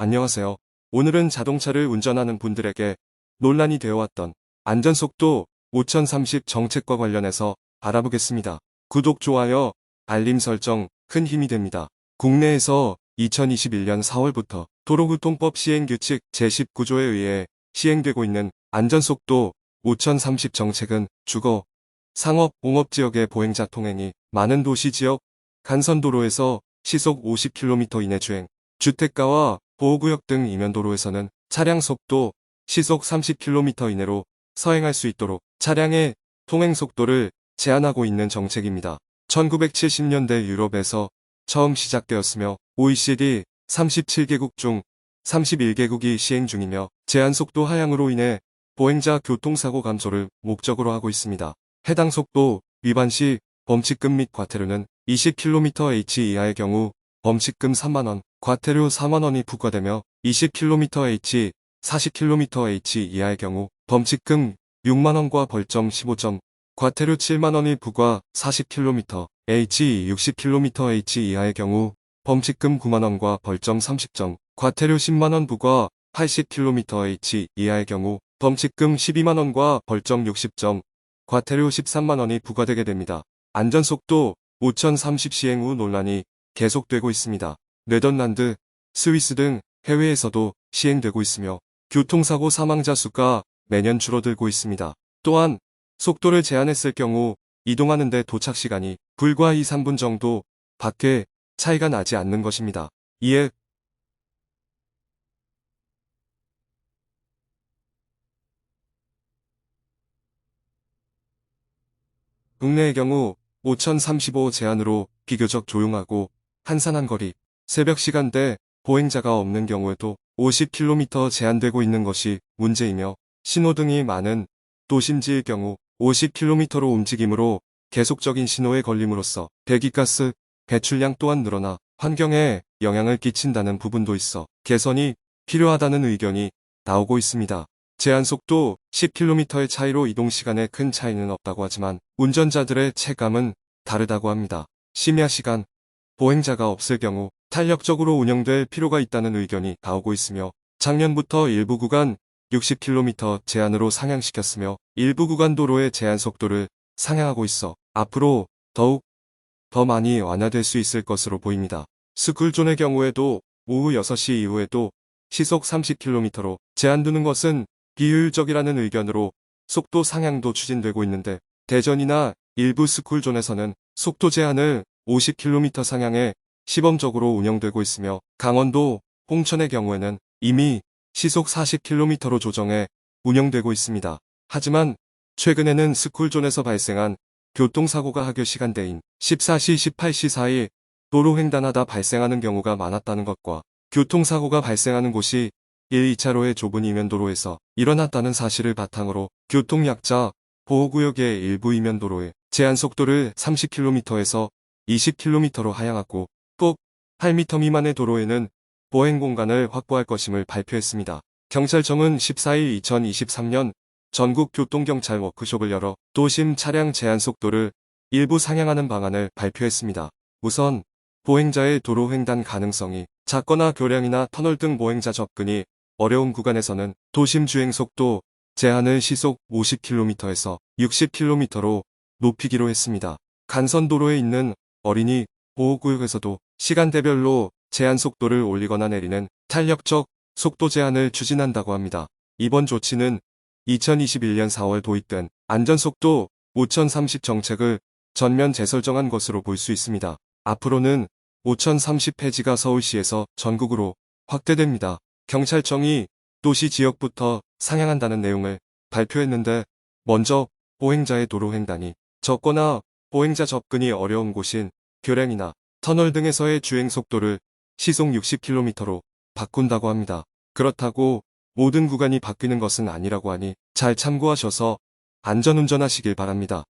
안녕하세요. 오늘은 자동차를 운전하는 분들에게 논란이 되어왔던 안전속도 5030 정책과 관련해서 알아보겠습니다. 구독, 좋아요, 알림 설정 큰 힘이 됩니다. 국내에서 2021년 4월부터 도로교통법 시행규칙 제19조에 의해 시행되고 있는 안전속도 5030 정책은 주거, 상업, 공업지역의 보행자 통행이 많은 도시지역, 간선도로에서 시속 50km 이내 주행, 주택가와 보호구역 등 이면도로에서는 차량 속도 시속 30km 이내로 서행할 수 있도록 차량의 통행속도를 제한하고 있는 정책입니다. 1970년대 유럽에서 처음 시작되었으며 OECD 37개국 중 31개국이 시행 중이며 제한속도 하향으로 인해 보행자 교통사고 감소를 목적으로 하고 있습니다. 해당 속도 위반 시 범칙금 및 과태료는 20km/h 이하의 경우 범칙금 3만원, 과태료 4만원이 부과되며 20km/h, 40km/h 이하의 경우 범칙금 6만원과 벌점 15점, 과태료 7만원이 부과 40km/h, 60km/h 이하의 경우 범칙금 9만원과 벌점 30점, 과태료 10만원 부과 80km/h 이하의 경우 범칙금 12만원과 벌점 60점, 과태료 13만원이 부과되게 됩니다. 안전속도 5030 시행 후 논란이 계속되고 있습니다. 네덜란드, 스위스 등 해외에서도 시행되고 있으며 교통사고 사망자 수가 매년 줄어들고 있습니다. 또한 속도를 제한했을 경우 이동하는 데 도착시간이 불과 2~3분 정도 밖에 차이가 나지 않는 것입니다. 이에 국내의 경우 5035 제한으로 비교적 조용하고 한산한 거리, 새벽 시간대 보행자가 없는 경우에도 50km 제한되고 있는 것이 문제이며 신호등이 많은 도심지의 경우 50km로 움직이므로 계속적인 신호에 걸림으로써 배기가스 배출량 또한 늘어나 환경에 영향을 끼친다는 부분도 있어 개선이 필요하다는 의견이 나오고 있습니다. 제한속도 10km의 차이로 이동시간에 큰 차이는 없다고 하지만 운전자들의 체감은 다르다고 합니다. 심야 시간, 보행자가 없을 경우 탄력적으로 운영될 필요가 있다는 의견이 나오고 있으며 작년부터 일부 구간 60km 제한으로 상향시켰으며 일부 구간 도로의 제한 속도를 상향하고 있어 앞으로 더욱 더 많이 완화될 수 있을 것으로 보입니다. 스쿨존의 경우에도 오후 6시 이후에도 시속 30km로 제한두는 것은 비효율적이라는 의견으로 속도 상향도 추진되고 있는데 대전이나 일부 스쿨존에서는 속도 제한을 50km 상향해 시범적으로 운영되고 있으며 강원도, 홍천의 경우에는 이미 시속 40km로 조정해 운영되고 있습니다. 하지만 최근에는 스쿨존에서 발생한 교통사고가 학교 시간대인 14시, 18시 사이 도로 횡단하다 발생하는 경우가 많았다는 것과 교통사고가 발생하는 곳이 1, 2차로의 좁은 이면도로에서 일어났다는 사실을 바탕으로 교통약자 보호구역의 일부 이면도로에 제한속도를 30km에서 20km로 하향하고 꼭 8m 미만의 도로에는 보행공간을 확보할 것임을 발표했습니다. 경찰청은 14일 2023년 전국교통경찰 워크숍을 열어 도심 차량 제한속도를 일부 상향하는 방안을 발표했습니다. 우선 보행자의 도로 횡단 가능성이 작거나 교량이나 터널 등 보행자 접근이 어려운 구간에서는 도심 주행속도 제한을 시속 50km에서 60km로 높이기로 했습니다. 간선도로에 있는 어린이 보호구역에서도 시간대별로 제한속도를 올리거나 내리는 탄력적 속도 제한을 추진한다고 합니다. 이번 조치는 2021년 4월 도입된 안전속도 5030 정책을 전면 재설정한 것으로 볼 수 있습니다. 앞으로는 5030 폐지가 서울시에서 전국으로 확대됩니다. 경찰청이 도시 지역부터 상향한다는 내용을 발표했는데 먼저 보행자의 도로 횡단이 적거나 보행자 접근이 어려운 곳인 교량이나 터널 등에서의 주행 속도를 시속 60km로 바꾼다고 합니다. 그렇다고 모든 구간이 바뀌는 것은 아니라고 하니 잘 참고하셔서 안전운전하시길 바랍니다.